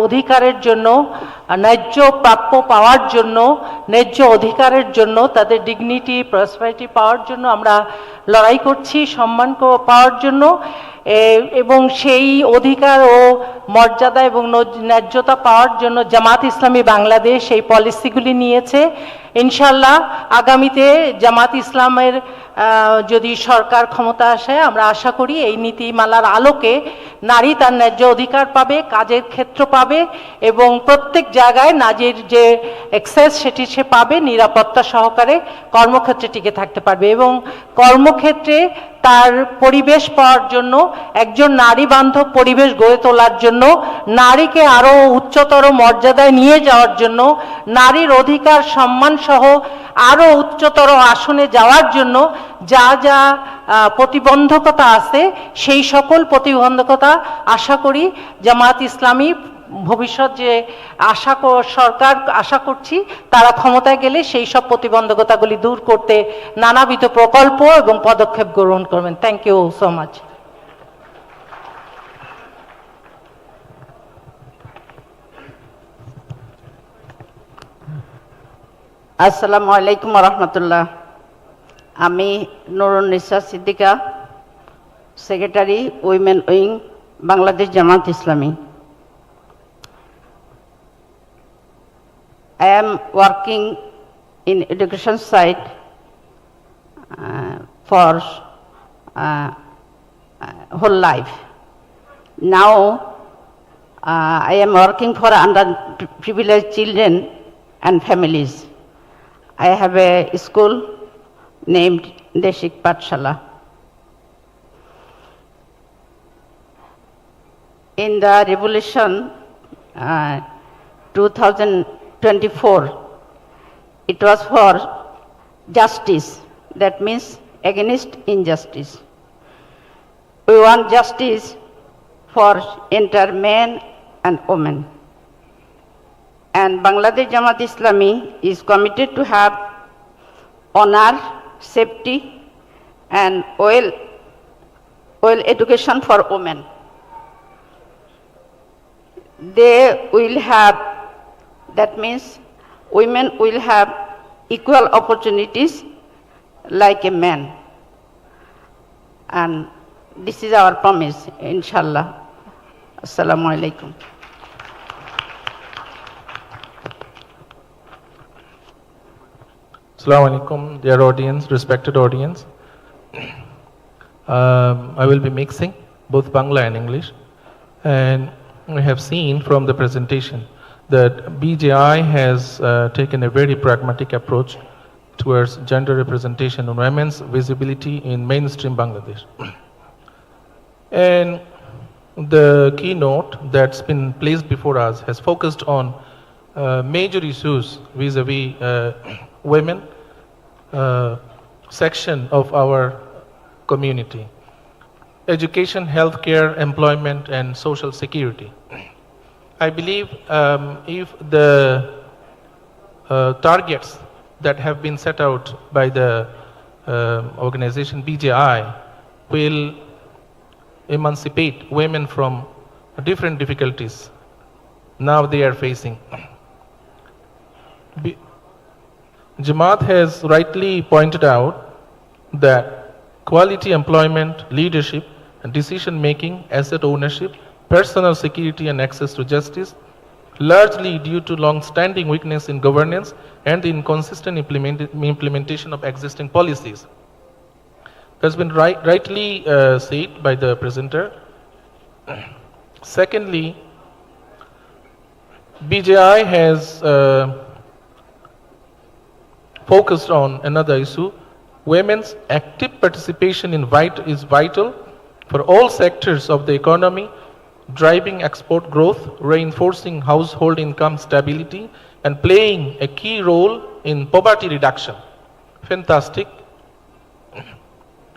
অধিকারের জন্য, ন্যায্য প্রাপ্য পাওয়ার জন্য, ন্যায্য অধিকারের জন্য, তাদের ডিগনিটি প্রসপারিটি পাওয়ার জন্য আমরা লড়াই করছি, সম্মান পাওয়ার জন্য, এবং সেই অধিকার ও মর্যাদা এবং ন্যায্যতা পাওয়ার জন্য জামাত ইসলামী বাংলাদেশ এই পলিসিগুলি নিয়েছে। ইনশাল্লাহ আগামীতে জামাত ইসলামের যদি সরকার ক্ষমতা আসে, আমরা আশা করি এই নীতিমালার আলোকে নারী তার ন্যায্য অধিকার পাবে, কাজের ক্ষেত্র পাবে, এবং প্রত্যেক জায়গায় নারীর যে অ্যাক্সেস সেটি সে পাবে, নিরাপত্তা সহকারে কর্মক্ষেত্রে টিকে থাকতে পারবে, এবং কর্মক্ষেত্রে তার পরিবেশ পাওয়ার জন্য, একজন নারী বান্ধব পরিবেশ গড়ে তোলার জন্য, নারীকে আরও উচ্চতর মর্যাদায় নিয়ে যাওয়ার জন্য, নারীর অধিকার সম্মান সহ আরও উচ্চতর আসনে যাওয়ার জন্য যা যা প্রতিবন্ধকতা আছে, সেই সকল প্রতিবন্ধকতা আশা করি জামাত ইসলামী ভবিষ্যৎ যে সরকার আশা করছি তারা ক্ষমতায় গেলে সেই সব প্রতিবন্ধকতাগুলি দূর করতে নানাবিধ প্রকল্প এবং পদক্ষেপ গ্রহণ করবেন। Thank you so much. আসসালামু আলাইকুম রহমতুল্লাহ। আমি Nurunnisa Siddika, secretary women wing, Bangladesh Jamaat Islami. I am working in education side for whole life. Now I am working for underprivileged children and families. I have a school named Deshik Patshala. In the revolution 2024, it was for justice, that means against injustice. We want justice for entire men and women. And Bangladesh Jamaat Islami is committed to have honor, safety, and well education for women. They will have, that means women will have equal opportunities like a man. And this is our promise, inshallah. Assalamu alaikum. Assalamu alaikum, dear audience, respected audience. I will be mixing both Bangla and English. And we have seen from the presentation that BJI has taken a very pragmatic approach towards gender representation and women's visibility in mainstream Bangladesh. And the keynote that's been placed before us has focused on major issues vis-a-vis women section of our community: education, healthcare, employment, and social security. I believe if the targets that have been set out by the organization BJI will emancipate women from different difficulties now they are facing. Jamaat has rightly pointed out that quality employment, leadership, and decision making, asset ownership, personal security, and access to justice, largely due to long-standing weakness in governance and the inconsistent implementation of existing policies. That's been rightly said by the presenter. Secondly, BJI has focused on another issue: women's active participation is vital for all sectors of the economy, driving export growth, reinforcing household income stability, and playing a key role in poverty reduction. Fantastic.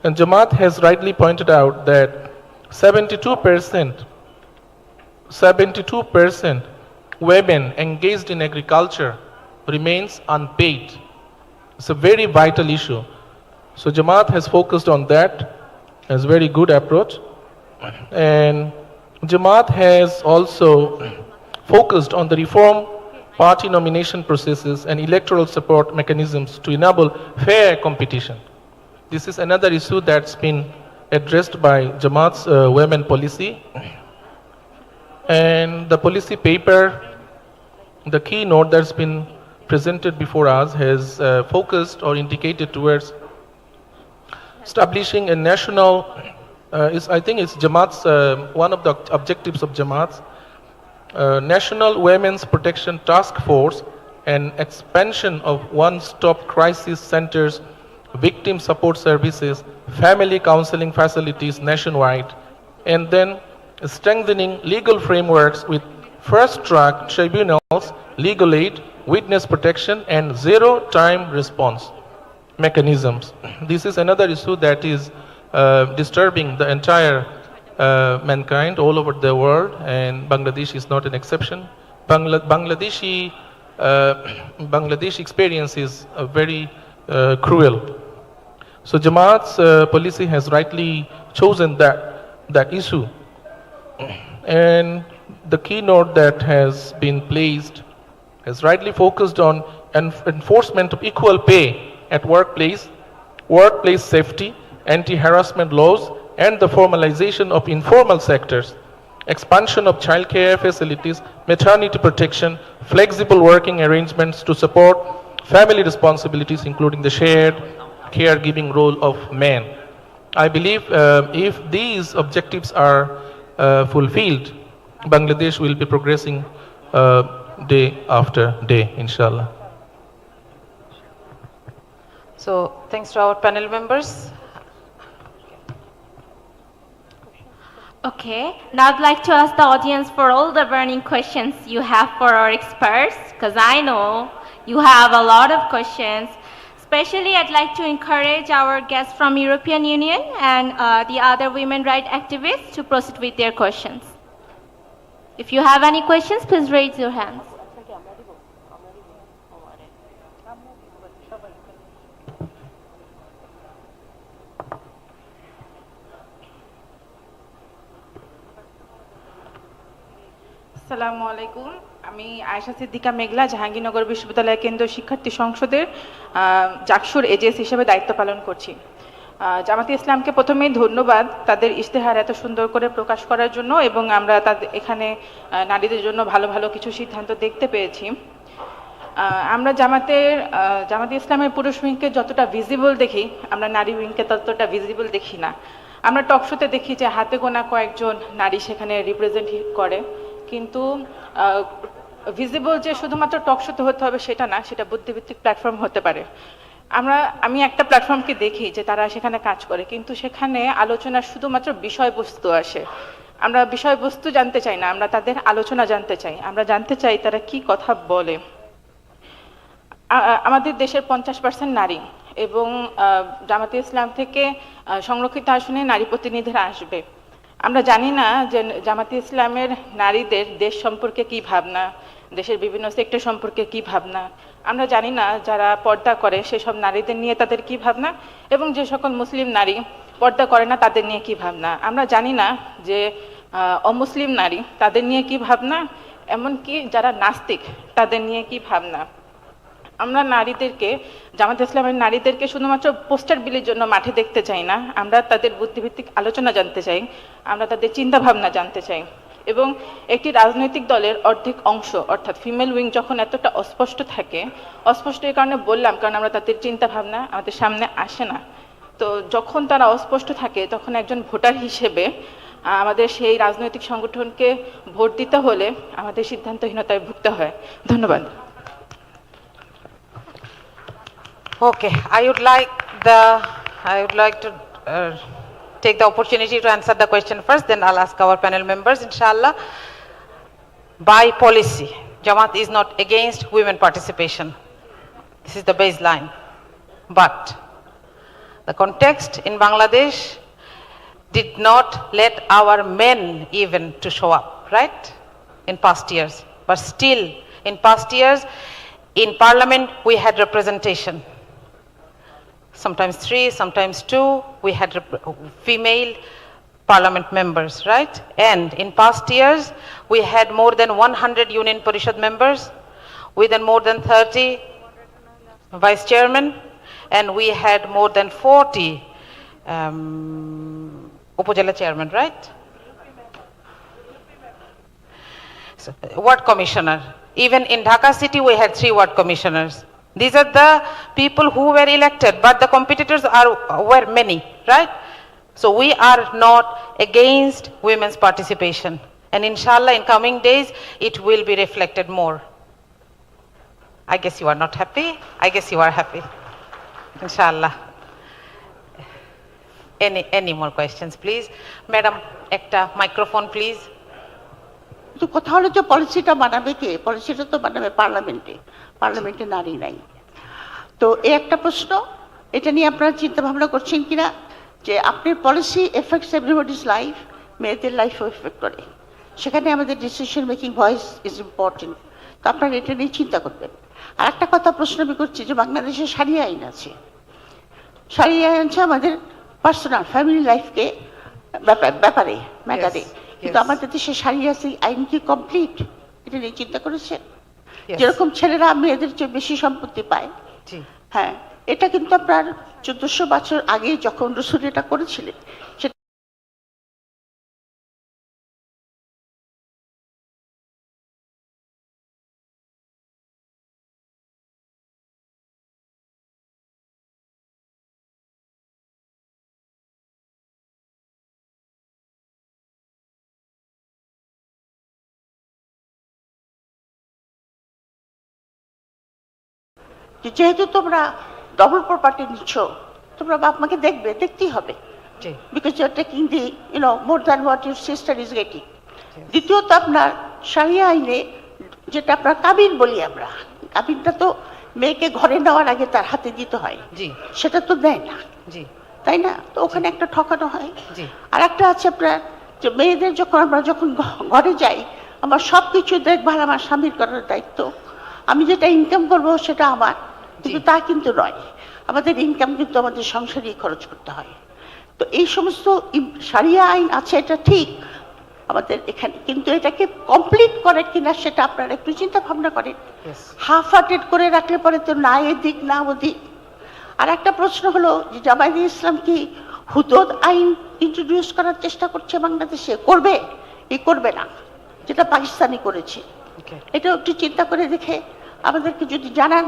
And Jamaat has rightly pointed out that 72% women engaged in agriculture remains unpaid. It's a very vital issue. So Jamaat has focused on that as a very good approach. And Jamaat has also focused on the reform party nomination processes and electoral support mechanisms to enable fair competition. This is another issue that's been addressed by Jamaat's women policy. And the policy paper, the keynote that's been presented before us has focused or indicated towards establishing a national, I think it's Jamaat's, one of the objectives of Jamaat's, National Women's Protection Task Force and expansion of one-stop crisis centers, victim support services, family counseling facilities nationwide, and then strengthening legal frameworks with first-track tribunals, legal aid, witness protection, and zero-time response mechanisms. This is another issue that is disturbing the entire mankind all over the world, and Bangladesh is not an exception. Bangladeshi experience is very cruel. So Jamaat's policy has rightly chosen that issue, and the keynote that has been placed has rightly focused on enforcement of equal pay at workplace safety, anti-harassment laws, and the formalization of informal sectors, expansion of childcare facilities, maternity protection, flexible working arrangements to support family responsibilities, including the shared caregiving role of men. I believe if these objectives are fulfilled, Bangladesh will be progressing day after day, inshallah. So, thanks to our panel members. Okay, now I'd like to ask the audience for all the burning questions you have for our experts, because I know you have a lot of questions. Especially, I'd like to encourage our guests from European Union and the other women rights activists to proceed with their questions. If you have any questions, please raise your hands. আসসালামু আলাইকুম, আমি আয়েশা সিদ্দিকা মেঘলা, জাহাঙ্গীরনগর বিশ্ববিদ্যালয় কেন্দ্রীয় শিক্ষার্থী সংসদের জাকসুর edges হিসেবে দায়িত্ব পালন করছি। জামাতে ইসলামকে প্রথমেই ধন্যবাদ তাদের ইশতেহার এত সুন্দর করে প্রকাশ করার জন্য, এবং আমরা তাদের এখানে নারীদের জন্য ভালো ভালো কিছু সিদ্ধান্ত দেখতে পেয়েছি। আমরা জামাতে ইসলামের পুরুষ উইংকে যতটা ভিজিবল দেখি, আমরা নারী উইংকে ততটা ভিজিবল দেখি না। আমরা টকশোতে দেখি যে হাতে গোনা কয়েকজন নারী সেখানে রিপ্রেজেন্ট করে, কিন্তু ভিজিবল যে শুধুমাত্র টকশোতে হতে হবে সেটা না, সেটা বুদ্ধিভিত্তিক প্ল্যাটফর্ম হতে পারে। আমি একটা প্ল্যাটফর্মকে দেখি যে তারা সেখানে কাজ করে, কিন্তু সেখানে আলোচনার শুধুমাত্র বিষয়বস্তু আসে। আমরা বিষয়বস্তু জানতে চাই না, আমরা তাদের আলোচনা জানতে চাই, আমরা জানতে চাই তারা কি কথা বলে। আমাদের দেশের 50% নারী, এবং জামাতে ইসলাম থেকে সংরক্ষিত আসনে নারী প্রতিনিধিরা আসবে। আমরা জানি না যে জামাতে ইসলামের নারীদের দেশ সম্পর্কে কি ভাবনা, দেশের বিভিন্ন সেক্টর সম্পর্কে কি ভাবনা। আমরা জানি না যারা পর্দা করে সেসব নারীদের নিয়ে তাদের কি ভাবনা, এবং যে সকল মুসলিম নারী পর্দা করে না তাদের নিয়ে কি ভাবনা। আমরা জানি না যে অমুসলিম নারী তাদের নিয়ে কি ভাবনা, এমনকি যারা নাস্তিক তাদের নিয়ে কি ভাবনা। আমরা নারীদেরকে, জামাত ইসলামের নারীদেরকে শুধুমাত্র পোস্টার বিলির জন্য মাঠে দেখতে চাই না, আমরা তাদের বুদ্ধিভিত্তিক আলোচনা জানতে চাই, আমরা তাদের চিন্তা ভাবনা জানতে চাই। এবং একটি রাজনৈতিক দলের অর্ধেক অংশ অর্থাৎ ফিমেল উইং যখন এতটা অস্পষ্ট থাকে, অস্পষ্ট এই কারণে বললাম কারণ আমরা তাদের চিন্তা ভাবনা আমাদের সামনে আসে না। তো যখন তারা অস্পষ্ট থাকে তখন একজন ভোটার হিসেবে আমাদের সেই রাজনৈতিক সংগঠনকে ভোট দিতে হলে আমাদের সিদ্ধান্তহীনতায় ভুগতে হয়। ধন্যবাদ। Okay, I would like to take the opportunity to answer the question first, then I'll ask our panel members, inshallah. By policy, Jamaat is not against women participation. This is the baseline. But the context in Bangladesh did not let our men even to show up, right? In past years. But still, in past years, in parliament, we had representation. Sometimes 3, sometimes 2, we had female parliament members, right? And in past years, we had more than 100 union parishad members, with more than 30 vice chairmen, and we had more than 40 upajala chairman, right? So, ward commissioner. Even in Dhaka city, we had 3 ward commissioners. These are the people who were elected, but the competitors were many, right? So we are not against women's participation. And inshallah, in coming days, it will be reflected more. I guess you are not happy. I guess you are happy. Inshallah. Any more questions, please? Madam, ekta microphone, please. তো কথা হলো যে পলিসিটা বানাবে কে? পলিসিটা তো বানাবে পার্লামেন্টে নারী নাই। তো এই একটা প্রশ্ন, এটা নিয়ে আপনারা চিন্তা ভাবনা করছেন কিনা যে আপনার পলিসি এফেক্টস এভরিবডিজ লাইফ, মেয়েদের লাইফও এফেক্ট করে, সেখানে আমাদের decision making voice is important. তো আপনারা এটা নিয়ে চিন্তা করবেন। আর একটা কথা প্রশ্ন আমি করছি যে বাংলাদেশে শারিয়া আইন আছে, শারিয়া আইন আছে আমাদের পার্সোনাল ফ্যামিলি লাইফকে ব্যাপারে ম্যাটারে, কিন্তু আমাদের দেশে শারিয়া আইন কি কমপ্লিট? এটা নিয়ে চিন্তা করেছেন? যেরকম ছেলেরা মেয়েদের চেয়ে বেশি সম্পত্তি পায়, হ্যাঁ, এটা কিন্তু আপনার 1400 বছর আগে যখন রসুল এটা করেছিলেন, যেহেতু তোমরা ডবল প্রপার্টি নিচ্ছ, তোমরা বাপ মাকে দেখতেই হবে, because you are taking the more than what your sister is getting. দ্বিতীয়ত আপনার শারিয়া আইনে যেটা আপনার কাবিন বলি আমরা, কাবিনটা তো মেয়েকে ঘরে নেওয়ার আগে তার হাতে দিতে হয়, সেটা তো দেয় না, তাই না? তো ওখানে একটা ঠকানো হয়। আর একটা আছে আপনার যে মেয়েদের আমরা যখন ঘরে যাই, আমার সব কিছু দেখভাল আমার স্বামীর করার দায়িত্ব, আমি যেটা ইনকাম করবো সেটা আমার, কিন্তু তা কিন্তু নয়, আমাদের ইনকাম কিন্তু আমাদের সংসারেই খরচ করতে হয়। তো এই সমস্ত শারিয়া আইন আছে, এটা ঠিক আমাদের এখানে, কিন্তু এটাকে কমপ্লিট করে কিনা সেটা আপনারা একটু চিন্তা ভাবনা করেন। হাফ হার্টেড করে রাখলে পরে তো না এদিক না ওদিক। আর একটা প্রশ্ন হলো যে জামায়াতে ইসলাম কি হুদুদ আইন ইন্ট্রোডিউস করার চেষ্টা করছে বাংলাদেশে? করবে না, যেটা পাকিস্তানি করেছে। এটা একটু চিন্তা করে দেখে আমাদেরকে যদি জানান,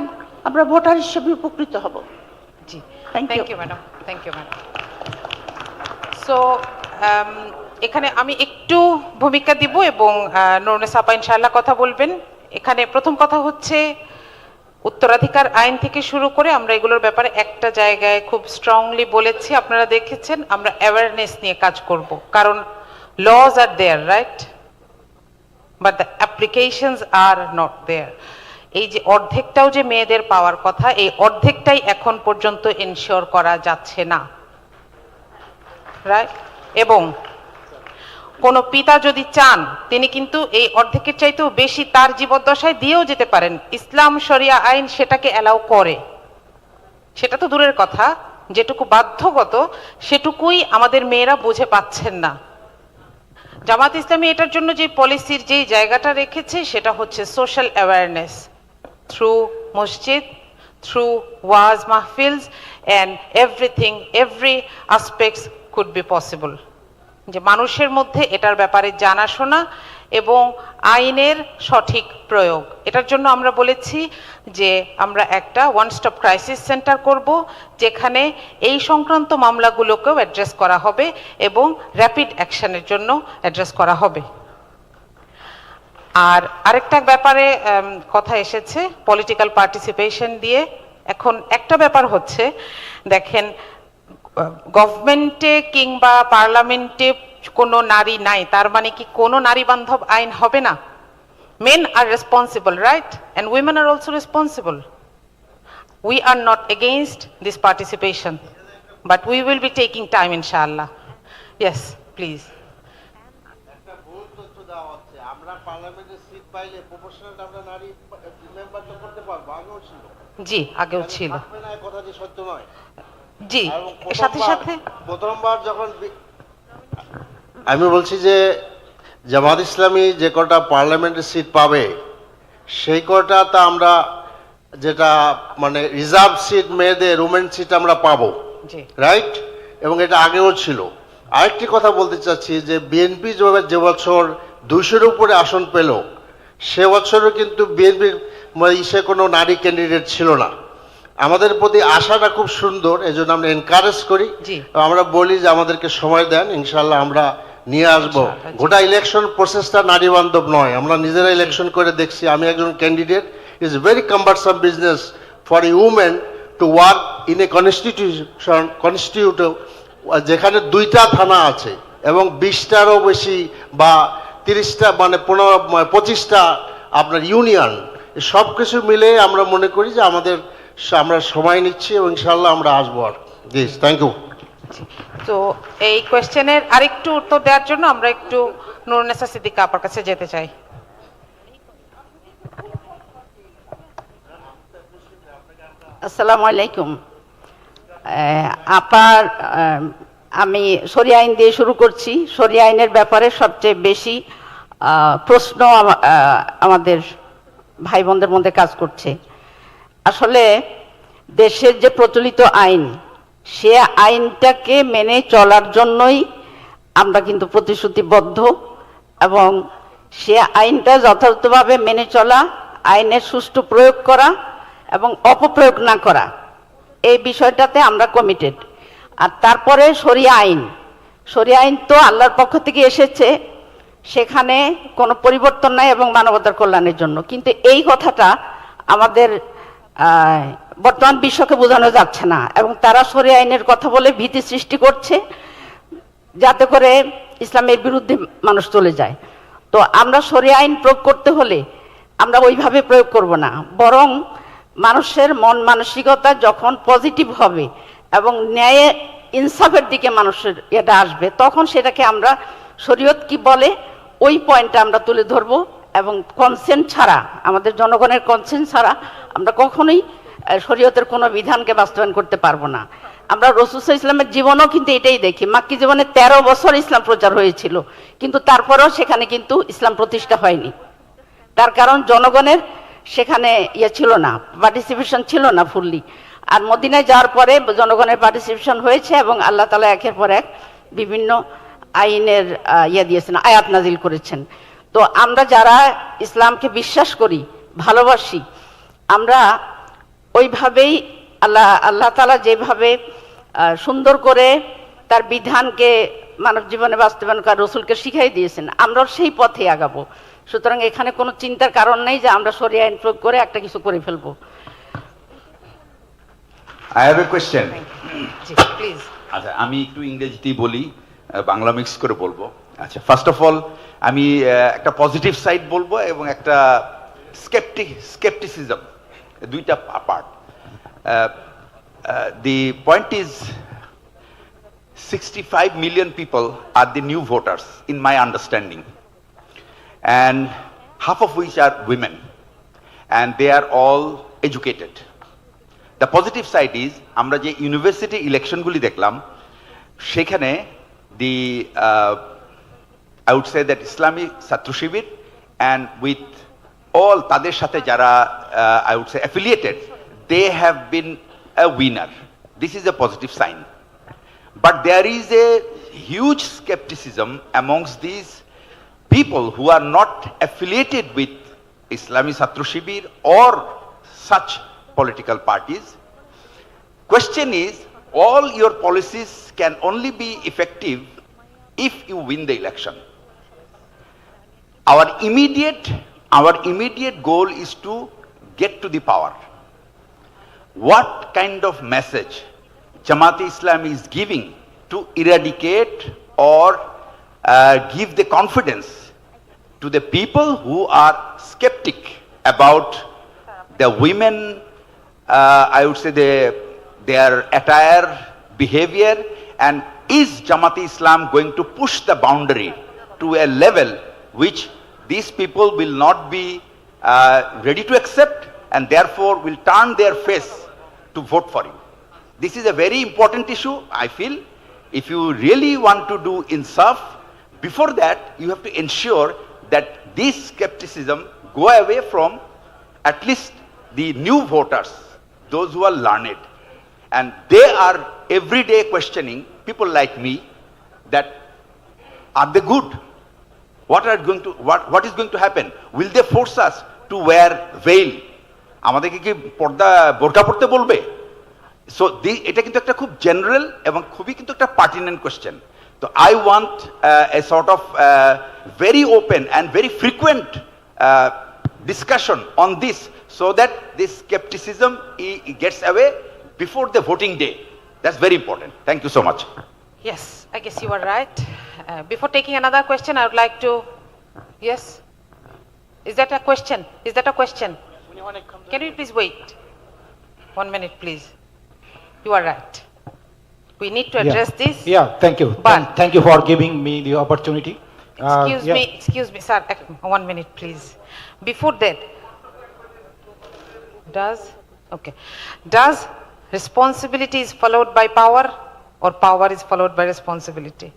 আমরা ভোটার হিসেবে উপকৃত হব। জি, thank you madam, thank you madam. So এখানে আমি একটু ভূমিকা দিব এবং নুরুন্নেসা আপা ইনশাআল্লাহ কথা বলবেন। এখানে প্রথম কথা হচ্ছে উত্তরাধিকার আইন থেকে শুরু করে আমরা এগুলোর ব্যাপারে একটা জায়গায় খুব স্ট্রংলি বলেছি, আপনারা দেখেছেন, আমরা অ্যাওয়ারনেস নিয়ে কাজ করব, কারণ laws are there, right, but the applications are not there. এই যে অর্ধেকটাও যে মেয়েদের পাওয়ার কথা, এই অর্ধেকটাই এখন পর্যন্ত এনশিওর করা যাচ্ছে না, রাইট? এবং কোনো পিতা যদি চান, তিনি কিন্তু এই অর্ধেকের চাইতেও বেশি তার জীবদ্দশায় দিয়েও যেতে পারেন। ইসলাম শরিয়া আইন সেটাকে অ্যালাউ করে, সেটা তো দূরের কথা, যেটুকু বাধ্যগত সেটুকুই আমাদের মেয়েরা বুঝে পাচ্ছেন না। জামাত ইসলামী এটার জন্য যে পলিসির যে জায়গাটা রেখেছে সেটা হচ্ছে সোশ্যাল অ্যাওয়ারনেস থ্রু মসজিদ, থ্রু ওয়াজ মাহফিলস, and everything, every aspects could be possible, যে মানুষের মধ্যে এটার ব্যাপারে জানাশোনা এবং আইনের সঠিক প্রয়োগ। এটার জন্য আমরা বলেছি যে আমরা একটা ওয়ান স্টপ ক্রাইসিস সেন্টার করব, যেখানে এই সংক্রান্ত মামলাগুলোকেও অ্যাড্রেস করা হবে এবং র্যাপিড অ্যাকশনের জন্য অ্যাড্রেস করা হবে। আর আরেকটা ব্যাপারে কথা এসেছে পলিটিক্যাল পার্টিসিপেশন দিয়ে। এখন একটা ব্যাপার হচ্ছে, দেখেন, গভর্নমেন্টে কিংবা পার্লামেন্টে কোনো নারী নাই তার মানে কি কোনো নারী বান্ধব আইন হবে না? Men are responsible, right? And women are also responsible. We are not against this participation, but we will be taking time, inshallah. Yes, please. জি, আগেও ছিল। জি, সাথে সাথে প্রথমবার যখন আমি বলছি যে জামাত ইসলামী যে কটা পার্লামেন্টের সিট পাবে সেই কটাতে আমরা যেটা মানে রিজার্ভ সিট মেয়েদের উমেন সিট আমরা পাবো, রাইট? এবং এটা আগেও ছিল। আরেকটি কথা বলতে চাচ্ছি যে বিএনপি যে বছর 200-এর উপরে আসন পেল, সে বছরও কিন্তু বিএনপির সে কোনো নারী ক্যান্ডিডেট ছিল না। আমাদের প্রতি আশাটা খুব সুন্দর, এই জন্য আমরা এনকারেজ করি, আমরা বলি যে আমাদেরকে সময় দেন, ইনশাল্লাহ আমরা নিয়ে আসবো। গোটা ইলেকশন প্রসেসটা নারী বান্ধব নয়, আমরা নিজেরা ইলেকশন করে দেখছি। আমি একজন candidate, is very cumbersome business for a women to work in a constitutive, যেখানে 2টা থানা আছে এবং 20টারও বেশি বা 30টা মানে 25টা আপনার ইউনিয়ন, সব কিছু মিলে আমরা মনে করি যে আমরা সময় নিচ্ছি এবং ইনশাল্লাহ আমরা আসবো। আর জি, থ্যাংক ইউ। তো এই কোয়েশ্চেনের আরেকটু উত্তর দেওয়ার জন্য আমরা একটু নুরুন্নেসা সিদ্দিকা আপার কাছে যেতে চাই। আসসালামু আলাইকুম। আপার আমি শরিয়া আইন দিয়ে শুরু করছি। শরিয়া আইনের ব্যাপারে সবচেয়ে বেশি প্রশ্ন আমাদের ভাই বোনদের মধ্যে কাজ করছে। আসলে দেশের যে প্রচলিত আইন, সে আইনটাকে মেনে চলার জন্যই আমরা কিন্তু প্রতিশ্রুতিবদ্ধ, এবং সে আইনটা যথাযথভাবে মেনে চলা, আইনের সুষ্ঠু প্রয়োগ করা এবং অপপ্রয়োগ না করা, এই বিষয়টাতে আমরা কমিটেড। আর তারপরে শরিয়া আইন তো আল্লাহর পক্ষ থেকে এসেছে, সেখানে কোনো পরিবর্তন নাই এবং মানবতার কল্যাণের জন্য। কিন্তু এই কথাটা আমাদের বর্তমান বিশ্বকে বোঝানো যাচ্ছে না, এবং তারা শরিয়া আইনের কথা বলে ভীতি সৃষ্টি করছে, যাতে করে ইসলামের বিরুদ্ধে মানুষ চলে যায়। তো আমরা শরিয়া আইন প্রয়োগ করতে হলে আমরা ওইভাবে প্রয়োগ করব না, বরং মানুষের মন মানসিকতা যখন পজিটিভ হবে এবং ন্যায় ইনসাফের দিকে মানুষের এটা আসবে, তখন সেটাকে আমরা শরীয়ত কি বলে ওই পয়েন্টটা আমরা তুলে ধরবো। এবং কনসেন্ট ছাড়া, আমাদের জনগণের কনসেন্ট ছাড়া আমরা কখনোই শরীয়তের কোনো বিধানকে বাস্তবায়ন করতে পারবো না। আমরা রাসূল সাল্লাল্লাহু আলাইহি ওয়াসাল্লামের জীবনও কিন্তু এটাই দেখি। মাক্কি জীবনে 13 বছর ইসলাম প্রচার হয়েছিল, কিন্তু তারপরেও সেখানে কিন্তু ইসলাম প্রতিষ্ঠা হয়নি। তার কারণ জনগণের সেখানে ছিল না, পার্টিসিপেশন ছিল না ফুললি। আর মদিনায় যাওয়ার পরে জনগণের পার্টিসিপেশন হয়েছে এবং আল্লাহ তাআলা একের পর এক বিভিন্ন আইনের দিয়েছেন, আয়াত নাজিল করেছেন। তো আমরা যারা ইসলামকে বিশ্বাস করি, ভালোবাসি, আমরা ওইভাবেই আল্লাহ তাআলা যেভাবে সুন্দর করে তার বিধানকে মানব জীবনে বাস্তবায়ন করা রাসূলকে শিখাই দিয়েছেন, আমরাও সেই পথে আগাবো। সুতরাং এখানে কোনো চিন্তার কারণ নেই যে আমরা শরিয়া আইন প্রয়োগ করে একটা কিছু করে ফেলবো। I have a question. Please. আচ্ছা, আমি একটু ইংরেজিতেই বলি, বাংলা মিক্স করে বলবো। আচ্ছা, ফার্স্ট অফ অল আমি একটা পজিটিভ সাইড বলবো এবং একটা skepticism, দুইটা part. The point is 65 million people are the new voters in my understanding, and half of which are women, and they are all educated. The positive side is আমরা যে university ইলেকশনগুলি দেখলাম, সেখানে I would say that Islamic ছাত্র শিবির and with all তাদের সাথে যারা I would say affiliated, they have been a winner. This is a positive sign. But there is a huge skepticism amongst these people who are not affiliated with Islamic ছাত্র শিবির or such political parties. Question is, all your policies can only be effective if you win the election. Our immediate goal is to get to the power. What kind of message Jamaat Islam is giving to eradicate or give the confidence to the people who are skeptic about the women, I would say their attire, behavior, and is Jamaat Islam going to push the boundary to a level which these people will not be ready to accept, and therefore will turn their face to vote for you. This is a very important issue. I feel if you really want to do insaf, before that, you have to ensure that this skepticism go away from at least the new voters, those who are learned. And they are every day questioning people like me that are they good? What is going to happen? Will they force us to wear veil? আমাদেরকে কি পর্দা বোরকা পড়তে বলবে? So এটা কিন্তু একটা খুব জেনারেল এবং খুবই কিন্তু একটা পার্টিনেন্ট কোশ্চেন। তো I want a sort of very open and very frequent discussion on this so that this skepticism gets away before the voting day. That's very important. Thank you so much. Yes, I guess you are right. Before taking another question, I would like to, yes? Is that a question? Is that a question? Can you please wait? 1 minute, please. You are right. We need to address this. Yeah, thank you. But Thank you for giving me the opportunity. Excuse me, sir. 1 minute, please. Before that, does responsibility is followed by power, or power is followed by responsibility?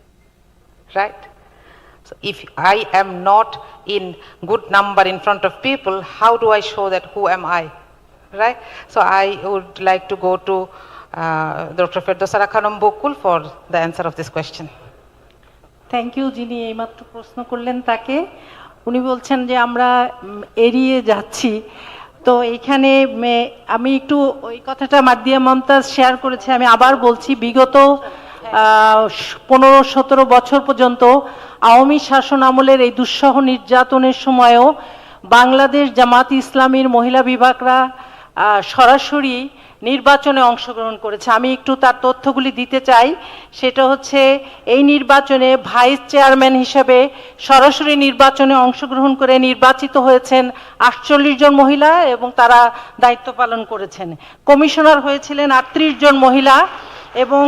Right? So if I am not in good number in front of people, how do I show that who am I? Right? So I would like to go to Dr. Ferdowsa Khanum Bokul for the answer of this question. Thank you. যিনি এইমাত্র প্রশ্ন করলেন তাকে, উনি বলছেন যে আমরা এড়িয়ে যাচ্ছি। তো এইখানে আমি একটু ওই কথাটা মাদিয়া মমতাজ শেয়ার করেছে, আমি আবার বলছি, বিগত 15-17 বছর পর্যন্ত আওয়ামী শাসন আমলের এই দুঃসহ নির্যাতনের সময়ও বাংলাদেশ জামাত ইসলামীর মহিলা বিভাগরা সরাসরি নির্বাচনে অংশগ্রহণ করেছে। আমি একটু তার তথ্যগুলি দিতে চাই। সেটা হচ্ছে, এই নির্বাচনে ভাইস চেয়ারম্যান হিসেবে সরাসরি নির্বাচনে অংশগ্রহণ করে নির্বাচিত হয়েছেন 48 জন মহিলা এবং তারা দায়িত্ব পালন করেছেন। কমিশনার হয়েছিলেন 38 জন মহিলা এবং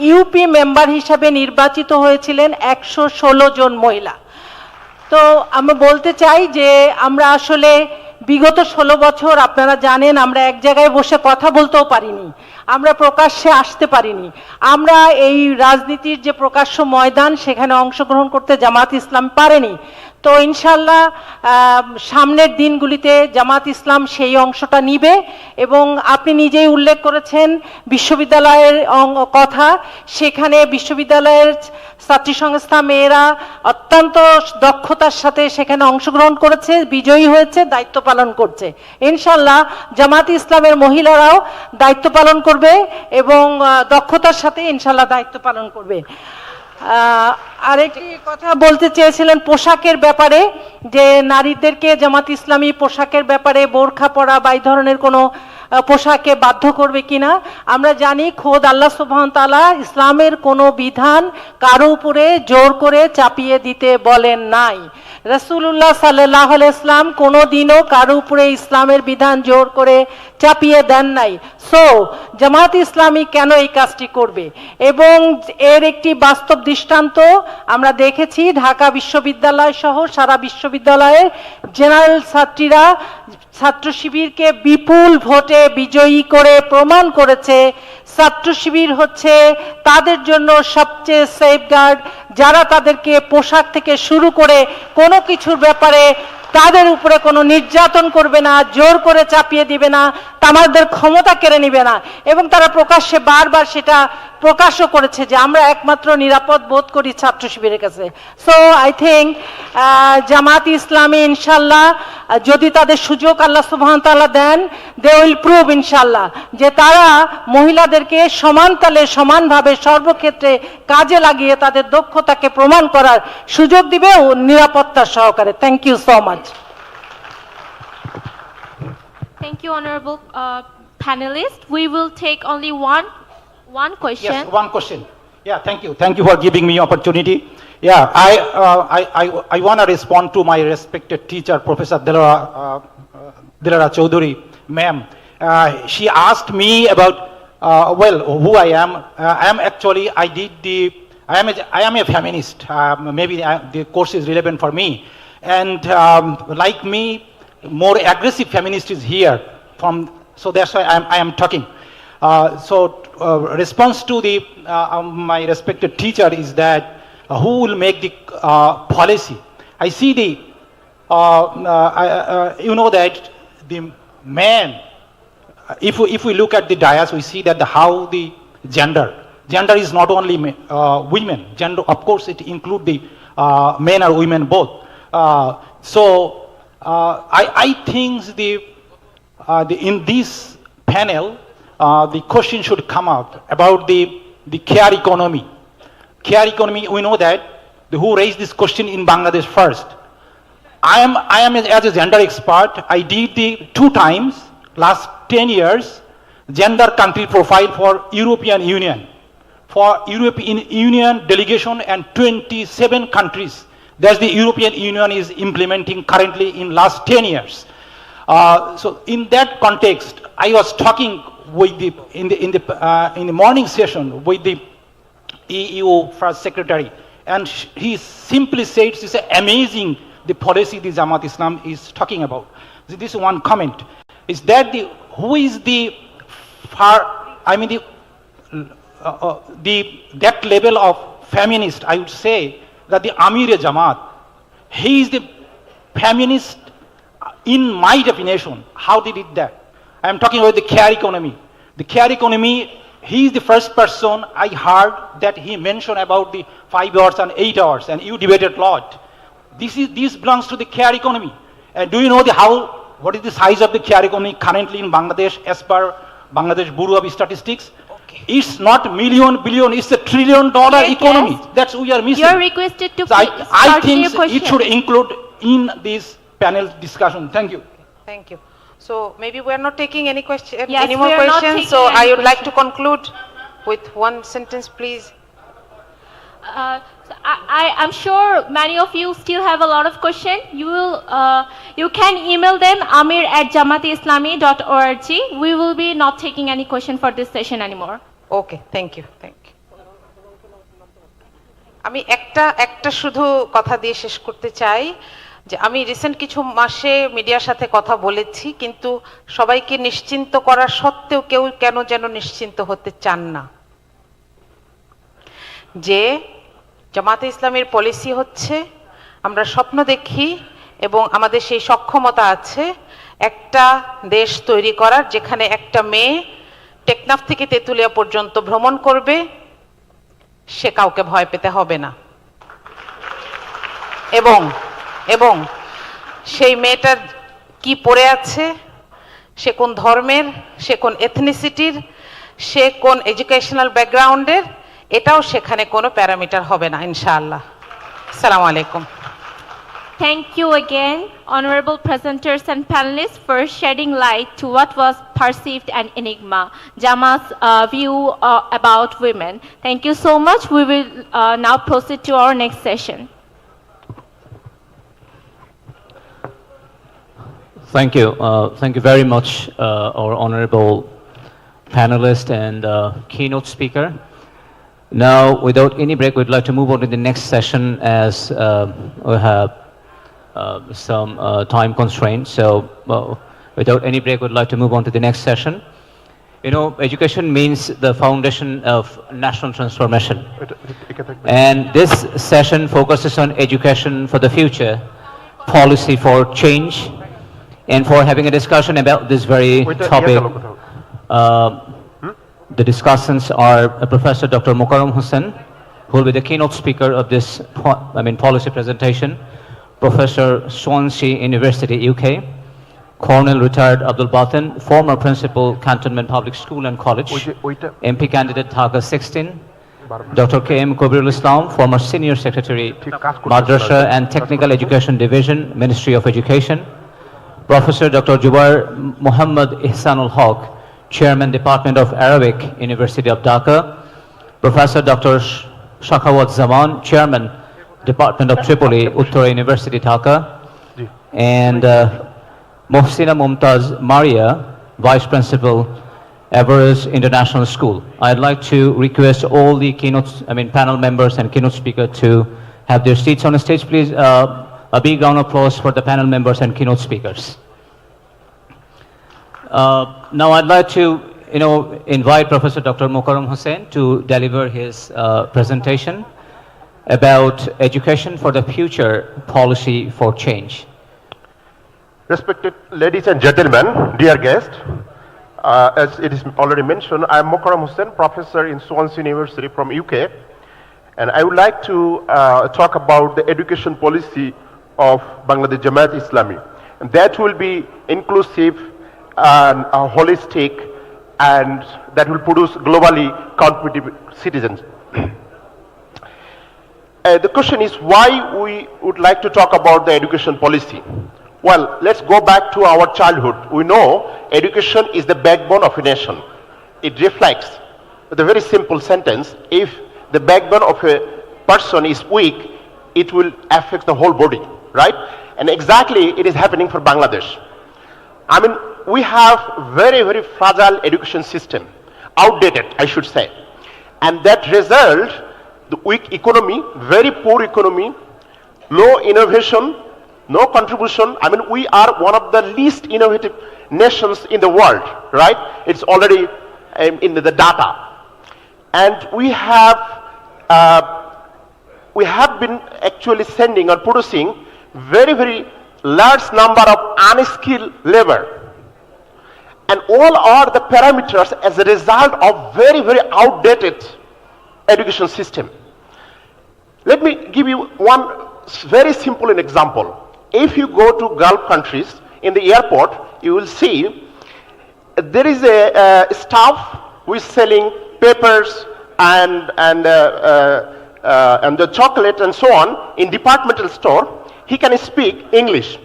ইউপি মেম্বার হিসাবে নির্বাচিত হয়েছিলেন 116 জন মহিলা। তো আমি বলতে চাই যে আমরা আসলে বিগত 16 বছর, আপনারা জানেন, আমরা এক জায়গায় বসে কথা বলতেও পারিনি, আমরা প্রকাশ্যে আসতে পারিনি, আমরা এই রাজনীতির যে প্রকাশ্য ময়দান সেখানে অংশগ্রহণ করতে জামাত ইসলাম পারেনি। তো ইনশাল্লাহ সামনের দিনগুলিতে জামাত ইসলাম সেই অংশটা নিবে। এবং আপনি নিজেই উল্লেখ করেছেন বিশ্ববিদ্যালয়ের কথা, সেখানে বিশ্ববিদ্যালয়ের ছাত্রী সংস্থা মেয়েরা অত্যন্ত দক্ষতার সাথে সেখানে অংশগ্রহণ করেছে, বিজয়ী হয়েছে, দায়িত্ব পালন করছে। ইনশাল্লাহ জামাত ইসলামের মহিলারাও দায়িত্ব পালন করবে এবং দক্ষতার সাথে ইনশাল্লাহ দায়িত্ব পালন করবে। আরেকটি কথা বলতে চেয়েছিলেন পোশাকের ব্যাপারে, যে নারীদেরকে জামাত ইসলামী পোশাকের ব্যাপারে বোরখা পরা বা এই ধরনের কোনো পোশাকে বাধ্য করবে কিনা। আমরা জানি খোদ আল্লাহ সুবহান তাআলা ইসলামের কোনো বিধান কারো উপরে জোর করে চাপিয়ে দিতে বলেন নাই। রাসূলুল্লাহ সাল্লাল্লাহু আলাইহি ওয়াসাল্লাম কোনো দিনও কারো উপরে ইসলামের বিধান জোর করে চাপিয়ে দেন নাই। সো জামাত ইসলামী কেন এই কাজটি করবে? এবং এর একটি বাস্তব দৃষ্টান্ত আমরা দেখেছি, ঢাকা বিশ্ববিদ্যালয় সহ সারা বিশ্ববিদ্যালয়ের জেনারেল ছাত্রীরা ছাত্র শিবিরকে বিপুল ভোটে বিজয়ী করে প্রমাণ করেছে ছাত্র শিবির হচ্ছে তাদের জন্য সবচেয়ে সেফগার্ড, যারা তাদেরকে পোশাক থেকে শুরু করে কোনো কিছুর ব্যাপারে তাদের উপরে কোনো নির্যাতন করবে না, জোর করে চাপিয়ে দিবে না, তাদের ক্ষমতা কেড়ে নিবে না। এবং তারা প্রকাশ্যে বারবার সেটা প্রকাশও করেছে যে আমরা একমাত্র নিরাপদ বোধ করি ছাত্র শিবিরের কাছে। So I think Jamaat Islami ইনশাল্লাহ যদি তাদের সুযোগ আল্লাহ সুবহান তাআলা দেন, দে উইল প্রুভ ইনশাল্লাহ যে তারা মহিলাদেরকে সমান তালে সমানভাবে সর্বক্ষেত্রে কাজে লাগিয়ে তাদের দক্ষতাকে প্রমাণ করার সুযোগ দিবে নিরাপত্তা সহকারে। Thank you so much. Thank you, honorable panelists. We will take only one question. Yes, one question. Yeah, thank you. Thank you for giving me opportunity. Yeah, I want to respond to my respected teacher, Professor Dilara Chaudhary, ma'am. She asked me about, well, who I am. I am a feminist. Maybe the course is relevant for me. And like me, more aggressive feminist is here. So that's why I am talking. Response to my respected teacher is that who will make the policy. I see the, you know that the man, if we look at the dais, we see that how the gender is not only women. Gender, of course, it includes the men or women both. So I think in this panel, the question should come up about the care economy. Care economy, we know that who raised this question in Bangladesh first. I am as a gender expert. I did the 2 times last 10 years gender country profile for European Union. For European Union delegation and 27 countries that the European Union is implementing currently in last 10 years. So in that context, I was talking with in the morning session with the EU First Secretary, and he simply said it's amazing the policy the Jamaat Islam is talking about. This one comment is that who is the that level of feminist, I would say that the Amir Jamaat, he is the feminist in my definition. How they did that? I am talking about the care economy. The care economy, he is the first person I heard that he mentioned about the 5 hours and 8 hours, and you debated a lot. This belongs to the care economy. And do you know what is the size of the care economy currently in Bangladesh as per Bangladesh Bureau of Statistics? It's not million, billion, it's $1 trillion economy. Yes. That's we are missing. You're requested to So I think your question. it should include in this panel discussion. Thank you. Thank you. So maybe we are not taking any question, Yes, any more we are not questions. taking So any I would like to question. conclude with one sentence, please. So I'm sure many of you still have a lot of questions. You can email them amir@jamaatislami.org. We will be not taking any question for this session anymore. Okay, thank you. আমি একটা শুধু কথা দিয়ে শেষ করতে চাই যে আমি রিসেন্ট কিছু মাসে মিডিয়ার সাথে কথা বলেছি, কিন্তু সবাইকে নিশ্চিন্ত করার সত্ত্বেও কেউ কেন যেন নিশ্চিন্ত হতে চান না। যে জামাতে ইসলামের পলিসি হচ্ছে আমরা স্বপ্ন দেখি এবং আমাদের সেই সক্ষমতা আছে একটা দেশ তৈরি করার, যেখানে একটা মেয়ে টেকনাফ থেকে তেঁতুলিয়া পর্যন্ত ভ্রমণ করবে, সে কাউকে ভয় পেতে হবে না। এবং সেই মেয়েটার কি পড়ে আছে, সে কোন ধর্মের, সে কোন এথনিসিটির, সে কোন এডুকেশনাল ব্যাকগ্রাউন্ডের, এটাও সেখানে কোনো প্যারামিটার হবে না ইনশাআল্লাহ। আসসালামু আলাইকুম। Thank you again, honorable presenters and panelists, for shedding light to what was perceived an enigma, Jamaat's view about women. Thank you so much. We will now proceed to our next session. Thank you. Thank you very much, our honorable panelist and keynote speaker. Now, without any break, we'd like to move on to the next session as we have some time constraints. So, without any break, we'd like to move on to the next session. You know, education means the foundation of national transformation. And this session focuses on education for the future, policy for change, and for having a discussion about this very topic. The discussants are Professor Dr. Mukarram Hussain, who will be the keynote speaker of this policy presentation, Professor Swansea University, UK, Colonel retired Abdul Batin, former principal Cantonment Public School and College, MP candidate Dhaka 16, Dr. K.M. Kabirul Islam, former senior secretary, Madrasa and Technical Education Division, Ministry of Education, Professor Dr. Jubair Muhammad Ihsanul Haq, Chairman, Department of Arabic, University of Dhaka, Professor Dr. Shakhawat Zaman, Chairman, Department of Tripoli, Uttara University, Dhaka, and Mohsina Mumtaz Maria, Vice Principal, Everest International School. I'd like to request all the panel members and keynote speaker to have their seats on the stage. Please, a big round of applause for the panel members and keynote speakers. Now I'd like to, invite Professor Dr. Mukarram Hussain to deliver his presentation. about education for the future policy for change. Respected ladies and gentlemen, dear guests, as it is already mentioned, I am Mokaram Hussain, professor in Swansea University from UK, and I would like to talk about the education policy of Bangladesh Jamaat Islami. And that will be inclusive and holistic, and that will produce globally competitive citizens. The question is why we would like to talk about the education policy. Well, let's go back to our childhood. We know education is the backbone of a nation. It reflects with a very simple sentence, if the backbone of a person is weak, it will affect the whole body, right? And exactly it is happening for Bangladesh. I mean, we have very, very fragile education system, outdated, I should say. And that result, the weak economy, very poor economy, low innovation, no contribution. I mean, we are one of the least innovative nations in the world, right? It's already in the data. And we have been actually sending or producing very, very large number of unskilled labor. And all are the parameters as a result of very, very outdated education system. Let me give you one very simple example. If you go to Gulf countries, in the airport, you will see there is a staff who is selling papers and the chocolate and so on in departmental store. He can speak English.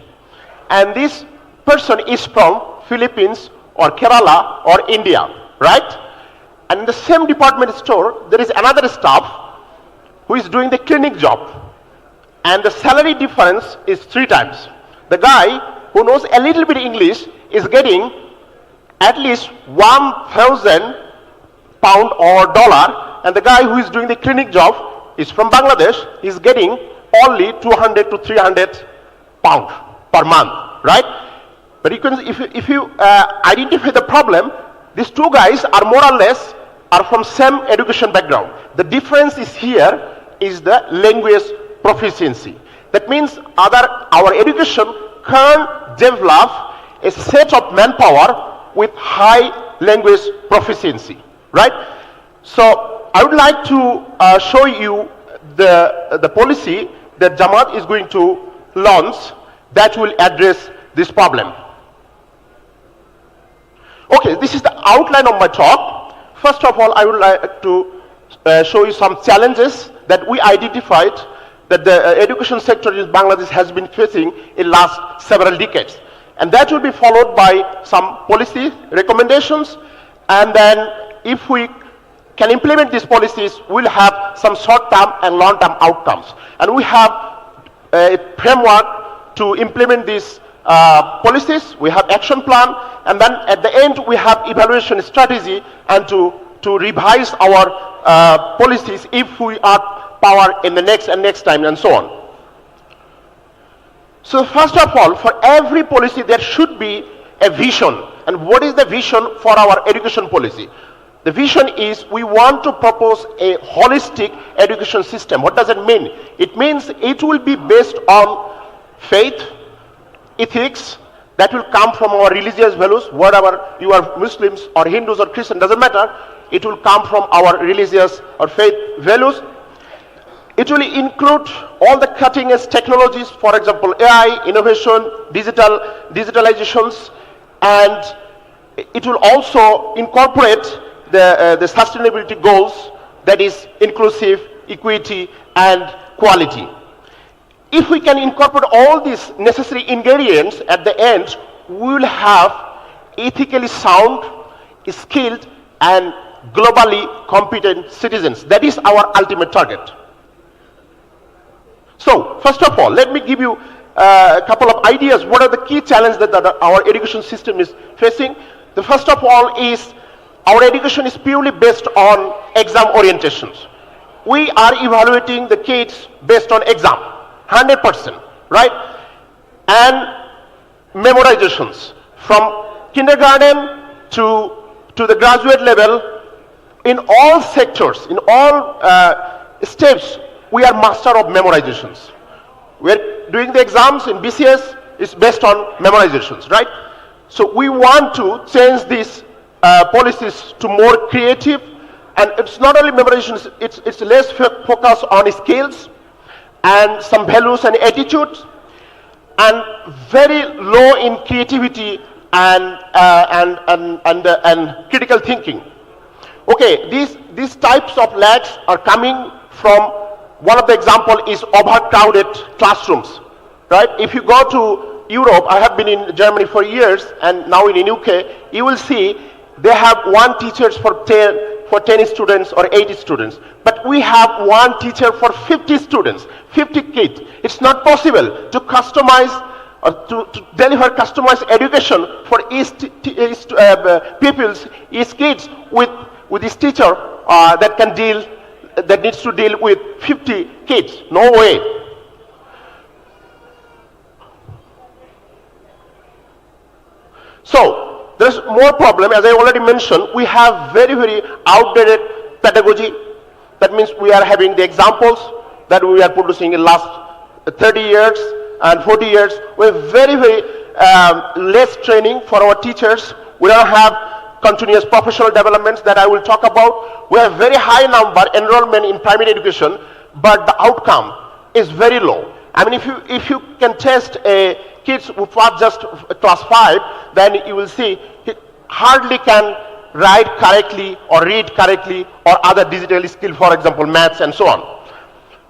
And this person is from Philippines or Kerala or India, right? And in the same department store, there is another staff who is doing the cleaning job. And the salary difference is 3 times. The guy who knows a little bit English is getting at least 1,000 pound or dollar, and the guy who is doing the cleaning job is from Bangladesh, is getting only 200 to 300 pound per month, right? But you can, if you identify the problem, these 2 guys are more or less are from same education background. The difference is here is the language proficiency. That means our education can develop a set of manpower with high language proficiency, right? So I would like to show you the policy that Jamaat is going to launch that will address this problem. Okay, this is the outline of my talk. First of all, I would like to show you some challenges that we identified that the education sector in Bangladesh has been facing in last several decades. And that will be followed by some policy recommendations. And then if we can implement these policies, we'll have some short-term and long-term outcomes. And we have a framework to implement these policies. We have action plan. And then at the end, we have evaluation strategy and to revise our policies if we are power in the next time and so on. So first of all, for every policy there should be a vision. And what is the vision for our education policy? The vision is we want to propose a holistic education system. What does it mean? It means it will be based on faith, ethics, that will come from our religious values, whatever you are Muslims or Hindus or Christians, doesn't matter. It will come from our religious or faith values. It will include all the cutting edge technologies, for example, AI, innovation, digitalizations, and it will also incorporate the sustainability goals, that is inclusive, equity, and quality. If we can incorporate all these necessary ingredients at the end, we will have ethically sound, skilled, and globally competent citizens. That is our ultimate target. So, first of all, let me give you a couple of ideas. What are the key challenges that our education system is facing? The first of all is our education is purely based on exam orientations. We are evaluating the kids based on exam, 100%, right? And memorizations from kindergarten to the graduate level in all sectors, in all steps. we are master of memorizations. We're doing the exams in BCS, it's based on memorizations, right? So we want to change these policies to more creative, and it's not only memorizations, it's less focus on skills and some values and attitudes, and very low in creativity and critical thinking. Okay, these types of lacks are coming from, one of the example is overcrowded classrooms, right? If you go to Europe, I have been in Germany for years and now in UK, you will see they have one teacher for 10 students or 80 students. But we have one teacher for 50 students, 50 kids. It's not possible to customize or to deliver customized education for each pupils, each kids with this teacher that needs to deal with 50 kids. No way. So there's more problem. As I already mentioned, we have very, very outdated pedagogy. That means we are having the examples that we are producing in last 30 years and 40 years. We have very, very less training for our teachers. We don't have continuous professional developments that I will talk about. We have very high number enrollment in primary education, but the outcome is very low. I mean, if you can test a kids who pass just class 5, then you will see he hardly can write correctly or read correctly or other digital skill, for example, maths and so on.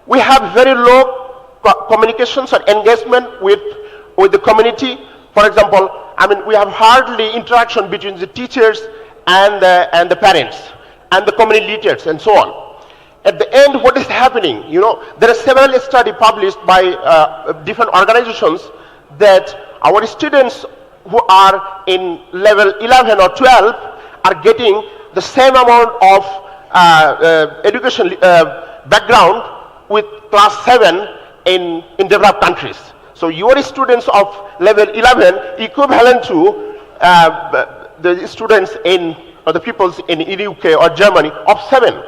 We have very low communications or engagement with the community. For example, I mean, we have hardly interaction between the teachers and the parents and the community leaders and so on. At the end, what is happening? You know, there are several studies published by different organizations that our students who are in level 11 or 12 are getting the same amount of education background with class 7 in developed countries. So your students of level 11 equivalent to the students or the peoples in UK or Germany of 7.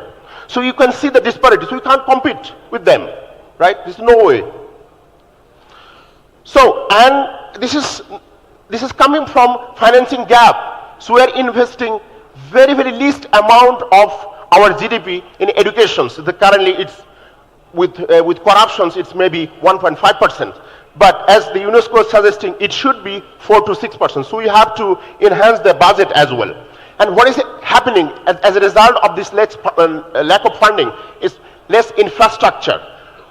So you can see the disparity. So you can't compete with them, right? There's no way. So, and this is coming from financing gap. So we are investing very, very least amount of our GDP in education. So currently it's with corruptions, it's maybe 1.5%. But as the UNESCO is suggesting, it should be 4 to 6%. So we have to enhance the budget as well. And what is happening as a result of this lack of funding is less infrastructure.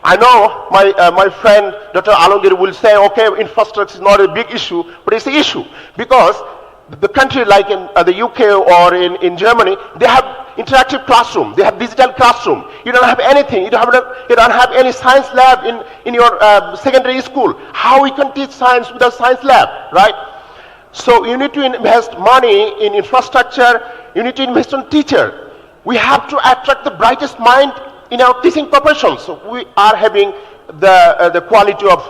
I know my friend Dr. Alongir will say, okay, infrastructure is not a big issue, but it's an issue because the country like in the UK or in Germany, they have interactive classroom, they have digital classroom. You don't have anything, you don't have any science lab in your secondary school. How we can teach science without science lab, right? So you need to invest money in infrastructure, you need to invest on teacher. We have to attract the brightest mind in our teaching profession. So we are having the quality of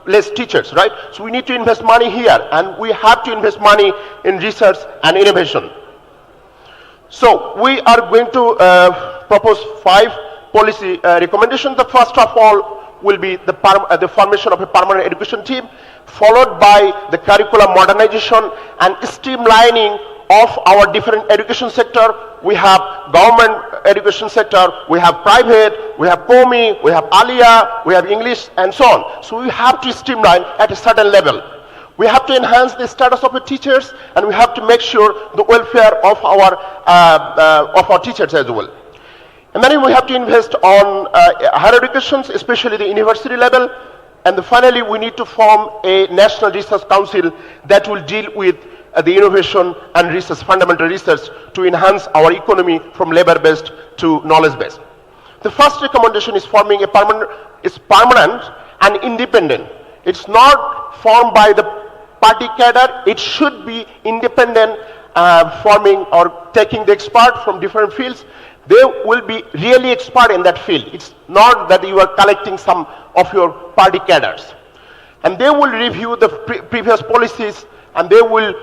less teachers, right? So we need to invest money here, and we have to invest money in research and innovation. So we are going to propose 5 policy recommendations. The first of all will be the formation of a permanent education team, followed by the curriculum modernization and streamlining of our different education sector. We have government education sector, we have private, we have Komi, we have Alia, we have English and so on. So we have to streamline at a certain level. We have to enhance the status of the teachers, and we have to make sure the welfare of our teachers as well. And then we have to invest on higher education, especially the university level. And finally, we need to form a national research council that will deal with the innovation and research, fundamental research, to enhance our economy from labor-based to knowledge-based. The first recommendation is forming a permanent and independent. It's not formed by the party cadre. It should be independent, forming or taking the expert from different fields. They will be really expert in that field. It's not that you are collecting some of your party cadres. And they will review the previous policies and they will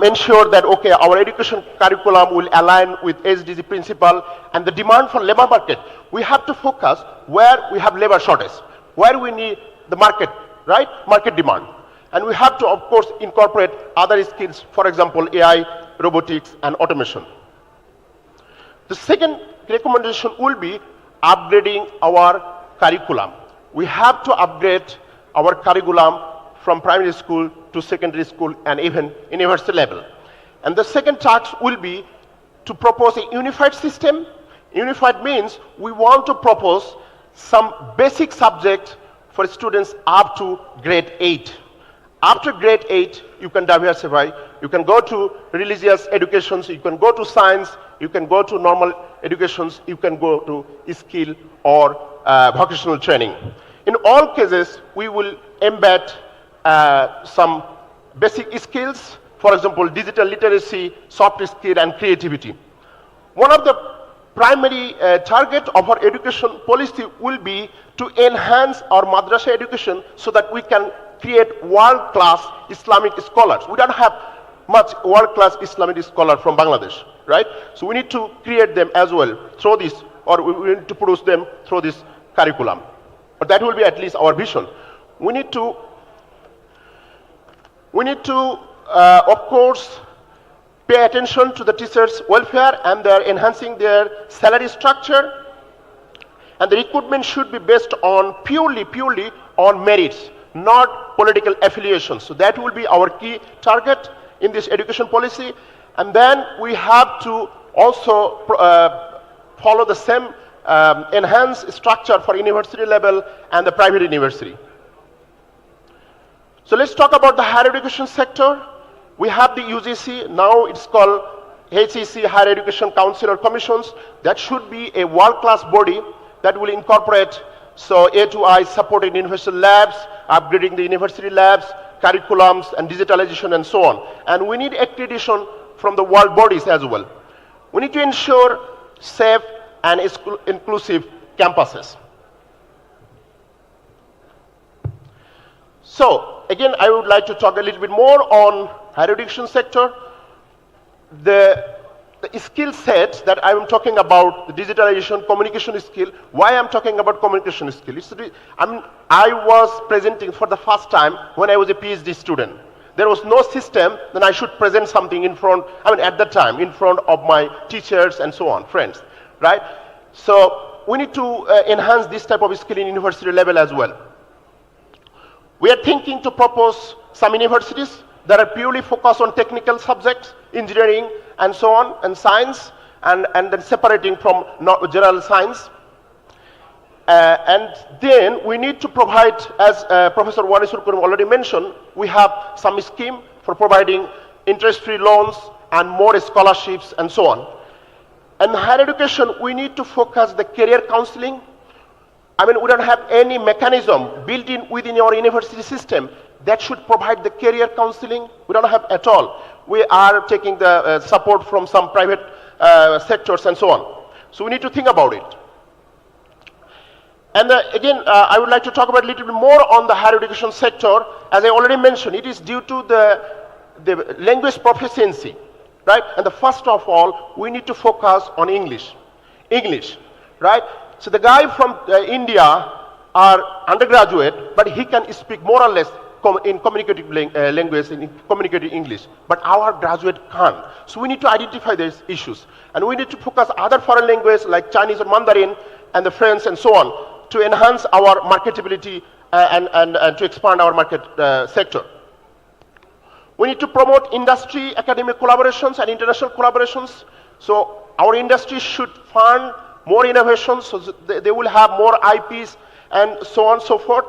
ensure that, okay, our education curriculum will align with SDG principle and the demand for labor market. We have to focus where we have labor shortage, where we need the market, right? Market demand. And we have to, of course, incorporate other skills, for example, AI, robotics, and automation. The second recommendation will be upgrading our curriculum. We have to upgrade our curriculum from primary school to secondary school and even university level. And the second task will be to propose a unified system. Unified means we want to propose some basic subject for students up to grade 8. After grade 8, you can diversify. You can go to religious educations, you can go to science, you can go to normal educations, you can go to skill or vocational training. In all cases, we will embed some basic skills, for example, digital literacy, soft skill, and creativity. One of the primary target of our education policy will be to enhance our madrasa education so that we can create world-class Islamic scholars. We don't have much world-class Islamic scholar from Bangladesh, right? So we need to create them as well through this, or we need to produce them through this curriculum. But that will be at least our vision. We need to, of course, pay attention to the teachers' welfare, and they're enhancing their salary structure. And the recruitment should be based on purely on merits, not political affiliations. So that will be our key target in this education policy. And then we have to also follow the same enhanced structure for university level and the private university. So let's talk about the higher education sector. We have the UGC, now it's called HEC, Higher Education Council or Commissions. That should be a world-class body that will incorporate A2I supported university labs, upgrading the university labs, curriculums and digitalization and so on. And we need accreditation from the world bodies as well. We need to ensure safe and inclusive campuses. So again, I would like to talk a little bit more on higher education sector. The skill set that I am talking about, the digitalization, communication skill. Why I'm talking about communication skill? I was presenting for the first time when I was a PhD student. There was no system, then I should present something in front, at that time, in front of my teachers and so on, friends, right? So we need to enhance this type of skill in university level as well. We are thinking to propose some universities that are purely focused on technical subjects, engineering and so on, and science, and then separating from general science. And then we need to provide, as Professor Wanisur Kurum already mentioned, we have some scheme for providing interest-free loans and more scholarships and so on. And higher education, we need to focus the career counseling. We don't have any mechanism built in within our university system that should provide the career counseling. We don't have at all. We are taking the support from some private sectors and so on. So we need to think about it. And again, I would like to talk about a little bit more on the higher education sector. As I already mentioned, it is due to the language proficiency, right? And the first of all, we need to focus on English, right? So the guy from India are undergraduate, but he can speak more or less in communicative language, in communicative English, but our graduate can't. So we need to identify these issues, and we need to focus other foreign languages like Chinese or Mandarin and the French and so on to enhance our marketability and to expand our market sector. We need to promote industry, academic collaborations and international collaborations. So our industry should fund more innovations, so they will have more IPs and so on and so forth.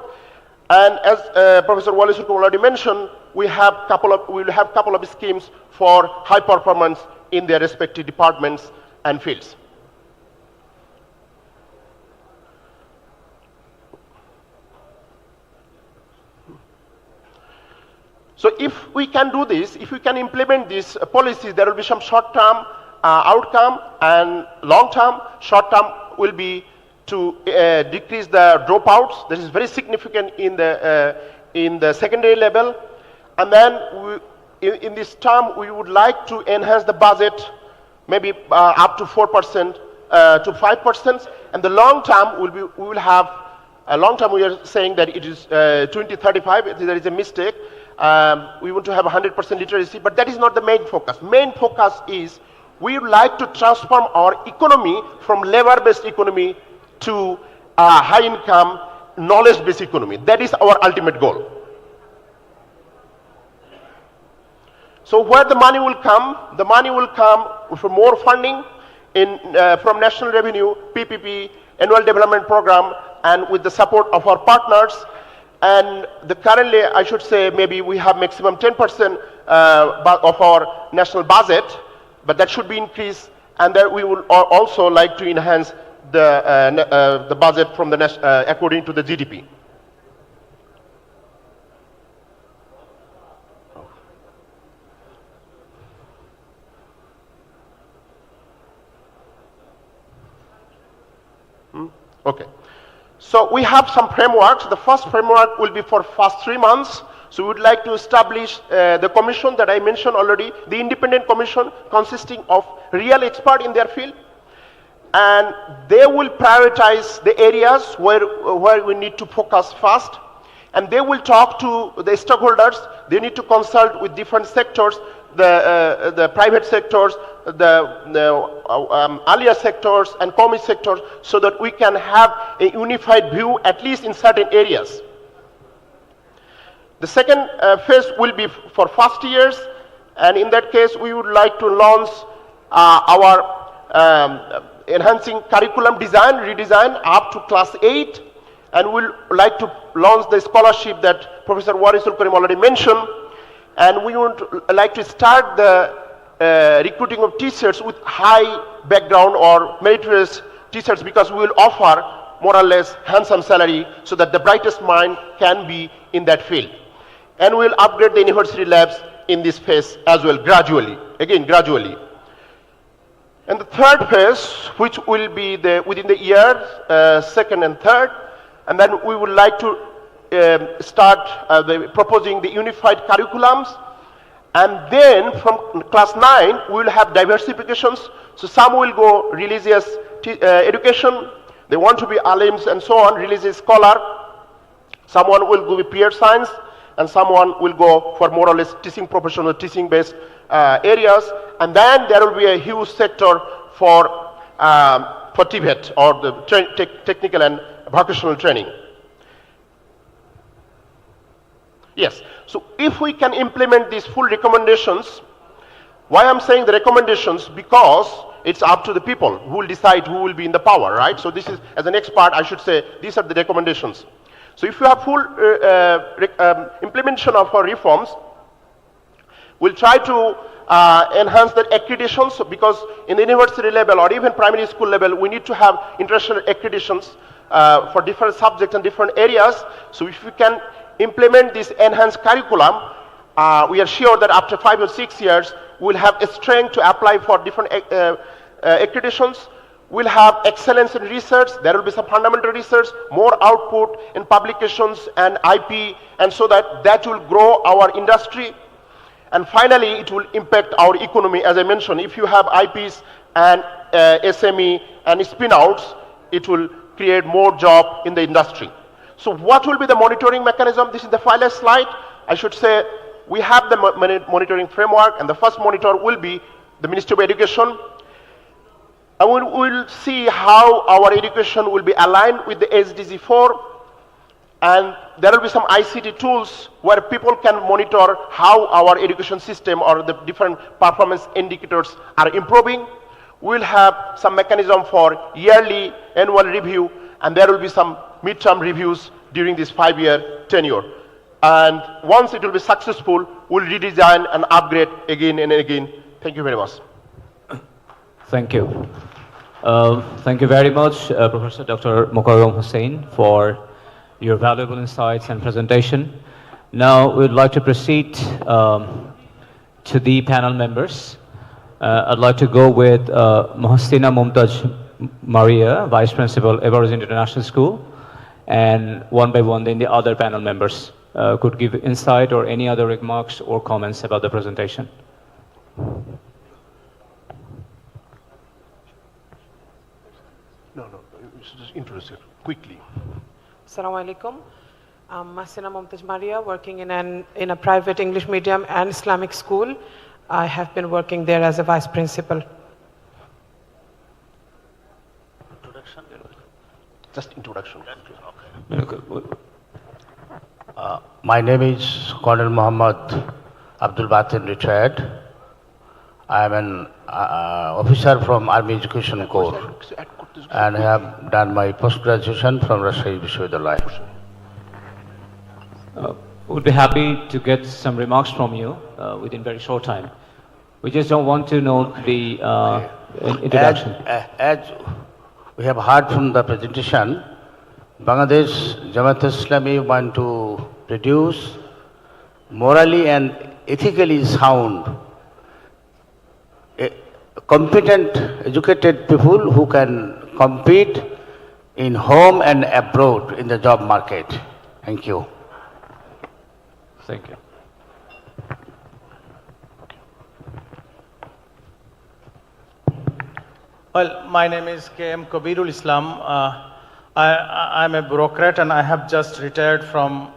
And as Professor Wallace already mentioned, we will have couple of schemes for high performance in their respective departments and fields. So if we can do this, if we can implement these policies, there will be some short-term outcome, and long-term. Short-term will be to decrease the dropouts. This is very significant in the secondary level, And then in this term, we would like to enhance the budget maybe up to 4% to 5%. And the long term we will have a long term. We are saying that it is 2035. There is a mistake. We want to have 100% literacy, but that is not the main focus. Main focus is we would like to transform our economy from labor-based economy to high-income, knowledge-based economy. That is our ultimate goal. So where the money will come? The money will come for more funding from national revenue, PPP, annual development program, and with the support of our partners. And currently, I should say, maybe we have maximum 10% of our national budget, but that should be increased. And then we would also like to enhance the budget from the according to the GDP. Okay. So we have some frameworks. The first framework will be for first 3 months. So we would like to establish the commission that I mentioned already, the independent commission consisting of real experts in their field. And they will prioritize the areas where we need to focus first. And they will talk to the stakeholders. They need to consult with different sectors, the private sectors, the earlier sectors and common sectors, so that we can have a unified view, at least in certain areas. The second phase will be for first years, and in that case, we would like to launch our enhancing curriculum design, redesign up to class 8, and we'll like to launch the scholarship that Professor Warisul Karim already mentioned. And we would like to start the recruiting of teachers with high background or meritorious teachers, because we will offer more or less handsome salary so that the brightest mind can be in that field. And we will upgrade the university labs in this phase as well, gradually, again gradually. And the third phase, which will be within the year, second and third, and then we would like to start proposing the unified curriculums. And then from class 9, we will have diversifications. So some will go religious education. They want to be alims and so on, religious scholar. Someone will go with pure science, and someone will go for more or less teaching professional, teaching-based areas. And then there will be a huge sector for TVET, or the technical and vocational training. Yes, so if we can implement these full recommendations, why I'm saying the recommendations? Because it's up to the people who will decide who will be in the power, right? So this is, as an expert, I should say, these are the recommendations. So if you have full implementation of our reforms, we'll try to enhance the accreditations, because in the university level or even primary school level, we need to have international accreditations for different subjects and different areas. So if we can implement this enhanced curriculum, we are sure that after 5 or 6 years, we'll have a strength to apply for different accreditations. We'll have excellence in research. There will be some fundamental research, more output in publications and IP, and so that will grow our industry. And finally, it will impact our economy. As I mentioned, if you have IPs and SME and spin-outs, it will create more job in the industry. So what will be the monitoring mechanism? This is the final slide. I should say we have the monitoring framework, and the first monitor will be the Ministry of Education. And we will see how our education will be aligned with the SDG 4. And there will be some ICT tools where people can monitor how our education system or the different performance indicators are improving. We'll have some mechanism for yearly annual review, and there will be some midterm reviews during this 5-year tenure. And once it will be successful, we'll redesign and upgrade again and again. Thank you very much. Thank you. Thank you very much, Professor Dr. Mokarram Hussain, for your valuable insights and presentation. Now we'd like to proceed to the panel members. I'd like to go with Mohsina Mumtaz Maria, Vice Principal, Everest International School, and one by one then the other panel members. could give insight or any other remarks or comments about the presentation. No, you should just introduce it quickly. Assalamu alaikum. I'm Masina Momtaj Maria, working in a private English medium and Islamic school. I have been working there as a vice principal. Introduction? Just introduction. My name is Colonel Muhammad Abdul Batin, retired. I am an officer from Army Education Corps and have done my post-graduation from Rajshahi Vishwavidyalaya. We'd be happy to get some remarks from you within very short time. We just don't want to know the introduction. As we have heard from the presentation, Bangladesh Jamaat Islami want to produce morally and ethically sound, competent, educated people who can compete in home and abroad in the job market. Thank you. Thank you. Well, my name is K.M. Kabirul Islam. I'm a bureaucrat and I have just retired from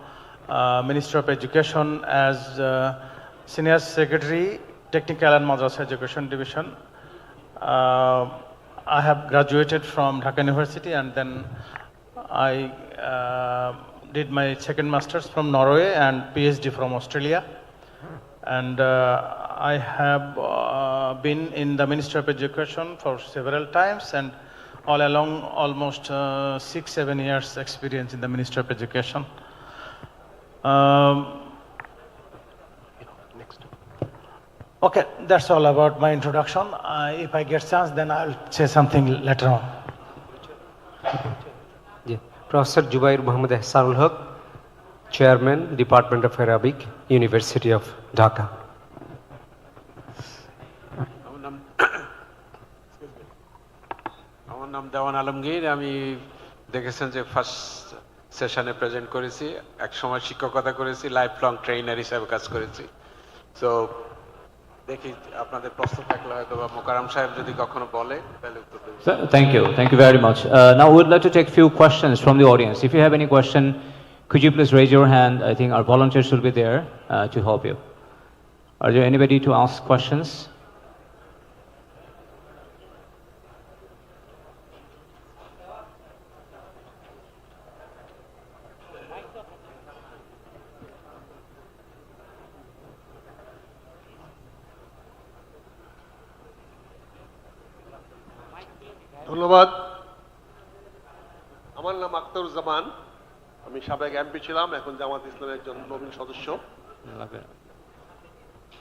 Ministry of Education as Senior Secretary, Technical and Madrasa Education Division. I have graduated from Dhaka University and then I did my second master's from Norway and PhD from Australia. And I have been in the Ministry of Education for several times and all along almost 6-7 years experience in the Ministry of Education. Okay, that's all about my introduction. If I get chance, then I'll say something later on. Professor Jubair Muhammad Ehsanul Haq, Chairman, Department of Arabic, University of Dhaka. আমার নাম দেওয়ান আলমগীর। আমি দেখেছেন যে first সেশনে present করেছি, এক সময় শিক্ষকতা করেছি, লাইফ লং ট্রেইনার হিসেবে কাজ করেছি। সো দেখি আপনাদের প্রশ্ন থাকলে হয়তো বা মোকাররম সাহেব যদি কখনো বলে তাহলে উত্তর দেব। Thank you very much. Now we would like to take few questions from the audience. If you have any question, could you please raise your hand? I think our volunteers will be there to help you. Are there anybody to ask questions? ধন্যবাদ। আমার নাম আখতারুজ্জামান, আমি সাবেক MP ছিলাম, এখন জামাত ইসলামের একজন নবীন সদস্য।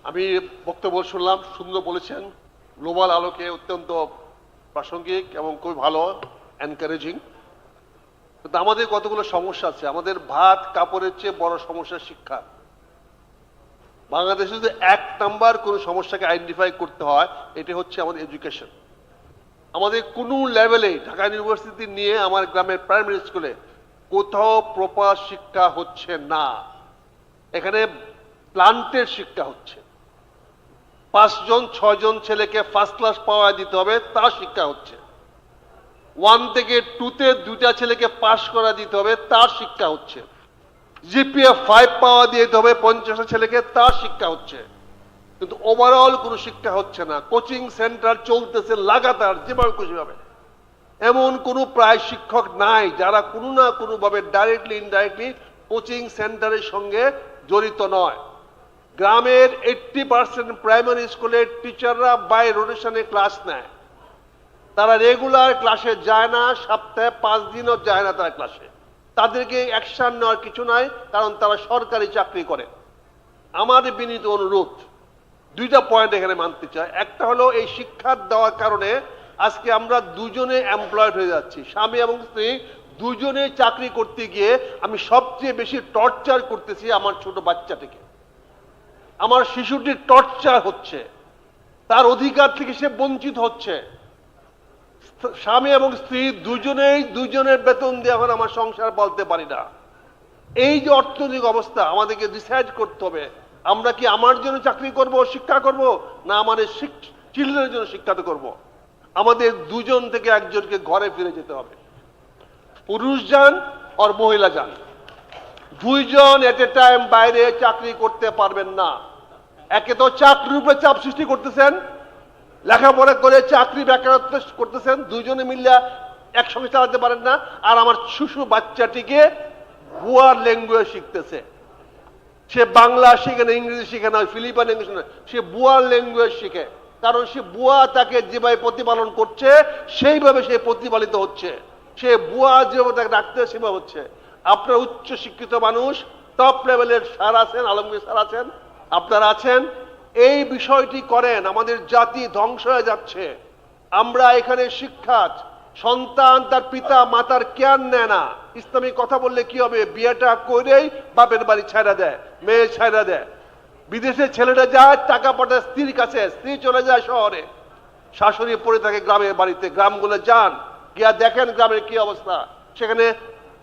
আমি বক্তব্য শুনলাম, সুন্দর বলেছেন, গ্লোবাল আলোকে অত্যন্ত প্রাসঙ্গিক এবং খুবই ভালো, এনকারেজিং। কিন্তু আমাদের কতগুলো সমস্যা আছে। আমাদের ভাত কাপড়ের চেয়ে বড় সমস্যা শিক্ষা। বাংলাদেশে যদি 1 নাম্বার কোনো সমস্যাকে আইডেন্টিফাই করতে হয়, এটা হচ্ছে আমাদের এডুকেশন। আমাদের কোনো লেভেলে, ঢাকা ইউনিভার্সিটি নিয়ে আমার গ্রামের প্রাইমারি স্কুলে কোথাও প্রপার শিক্ষা হচ্ছে না। এখানে প্লান্টের শিক্ষা হচ্ছে। 5-6 জন ছেলেকে ফার্স্ট ক্লাস পাওয়া দিতে হবে, তার শিক্ষা হচ্ছে। 1 থেকে 2-তে 2টা ছেলেকে পাস করা দিতে হবে, তার শিক্ষা হচ্ছে। জিপিএ 5 পাওয়া দিতে হবে 50টা ছেলেকে, তার শিক্ষা হচ্ছে। কিন্তু ওভারঅল কোনো শিক্ষা হচ্ছে না। কোচিং সেন্টার চলতেছে লাগাতার, যেভাবে খুশিভাবে। এমন কোনো প্রায় শিক্ষক নাই যারা কোনো না কোনোভাবে ডাইরেক্টলি ইনডাইরেক্টলি কোচিং সেন্টারের সঙ্গে জড়িত নয়। গ্রামের 80% প্রাইমারি স্কুলের টিচাররা বাই রোটেশনে ক্লাস নেয়। তারা রেগুলার ক্লাসে যায় না, সপ্তাহে 5 দিনও যায় না তারা ক্লাসে। তাদেরকে অ্যাকশন নেওয়ার কিছু নাই, কারণ তারা সরকারি চাকরি করে। আমার বিনীত অনুরোধ, 2টা পয়েন্ট এখানে মানতে চাই। একটা হলো এই শিক্ষা দেওয়ার কারণে আজকে আমরা দুজনে এমপ্লয়েড হয়ে যাচ্ছি, স্বামী এবং স্ত্রী দুজনে চাকরি করতে গিয়ে আমি সবচেয়ে বেশি টর্চার করতেছি আমার ছোট বাচ্চাটিকে। আমার শিশুটির টর্চার হচ্ছে, তার অধিকার থেকে সে বঞ্চিত হচ্ছে। স্বামী এবং স্ত্রী দুজনেই দুজনের বেতন দিয়ে এখন আমার সংসার বলতে পারি না। এই যে অর্থনৈতিক অবস্থা আমাদেরকে ডিসাইড করতে হবে আমরা কি আমার জন্য চাকরি করব শিক্ষা করব না আমাদের চিলড্রেনের জন্য শিক্ষা করব আমাদের দুজন থেকে একজনকে ঘরে ফিরে যেতে হবে পুরুষ যান আর মহিলা যান দুইজন এট এ টাইম বাইরে চাকরি করতে পারবেন না একে তো চাকরির উপরে চাপ সৃষ্টি করতেছেন লেখাপড়া করে চাকরি বেকারত্ব করতেছেন দুইজনে মিলে একসঙ্গে চালাতে পারেন না আর আমার শিশু বাচ্চাটিকে বুয়ার ল্যাঙ্গুয়েজ শিখতেছে সে বাংলা শিখে না ইংরেজি শিখে না ফিলিপাইন ইংলিশ না সে বুয়ার ল্যাঙ্গুয়েজ শিখে কারণ সে বুয়া তাকে যেভাবে প্রতিপালন করছে সেইভাবে সে প্রতিপালিত হচ্ছে সে বুয়া যেভাবে তাকে রাখতে সেভাবে হচ্ছে আপনার উচ্চ শিক্ষিত মানুষ টপ লেভেলের স্যার আছেন আলমগীর স্যার আছেন আপনারা আছেন এই বিষয়টি করেন আমাদের জাতি ধ্বংস হয়ে যাচ্ছে আমরা এখানে শিক্ষা সন্তান তার পিতা মাতার জ্ঞান নেয় না ইসলামী কথা বললে কি হবে বিয়েটা করেই বাপের বাড়ি ছাইড়া দেয় মেয়ে ছাইড়া দেয় বিদেশে ছেলেটা যায় টাকা পাঠায় স্ত্রীর কাছে স্ত্রী চলে যায় শহরে শাশুড়ি পড়ে থাকে গ্রামের বাড়িতে গ্রামগুলো যান গিয়া দেখেন গ্রামের কি অবস্থা সেখানে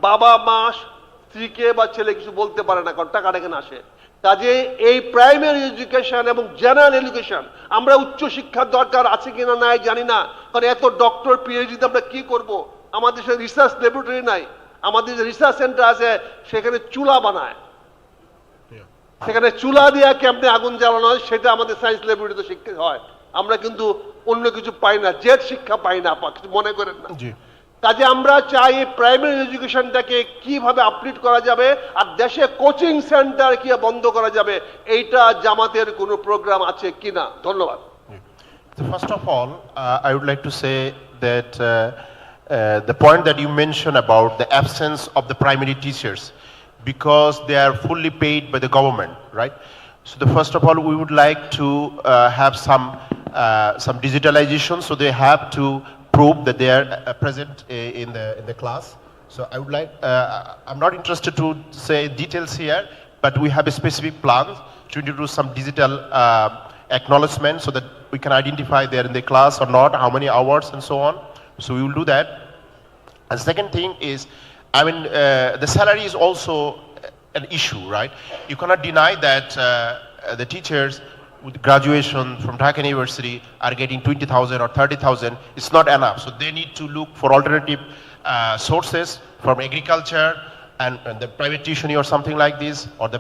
বাবা মা স্ত্রীকে বা ছেলে কিছু বলতে পারে না কারণ টাকাটা এখানে আসে কাজে এই প্রাইমারি এডুকেশন এবং জেনারেল এডুকেশন আমরা উচ্চ শিক্ষার দরকার আছে কিনা নাই জানি না কারণ এত ডক্টর পিএইচডি আমরা কি করব আমাদের সাথে রিসার্চ ল্যাবরেটরি নাই আমাদের যে রিসার্চ সেন্টার আছে সেখানে চুলা বানায় সেখানে চুলা দিয়ে কেমনে আগুন জ্বালানো হয় সেটা আমাদের সায়েন্স ল্যাবরেটরিতে শিখতে হয় আমরা কিন্তু অন্য কিছু পাই না জেট শিক্ষা পাই না কিছু মনে করেন না কাজে আমরা চাই প্রাইমারি এডুকেশনটাকে কিভাবে আপডেট করা যাবে আর দেশে কোচিং সেন্টার কি বন্ধ করা যাবে এইটা জামাতের কোনো প্রোগ্রাম আছে কিনা ধন্যবাদ So first of all I would like to say that the point that you mentioned about the absence of the primary teachers because they are fully paid by the government, right? So the first of all we would like to have some digitalization so they have to prove that they are present in the class. So I would like, I'm not interested to say details here, but we have a specific plan to introduce some digital acknowledgement so that we can identify they're in the class or not, how many hours and so on. So we will do that. And the second thing is, I mean, the salary is also an issue, right? You cannot deny that the teachers with graduation from Dhaka University are getting 20,000 or 30,000. It's not enough. So they need to look for alternative sources from agriculture and the private tuition or something like this or the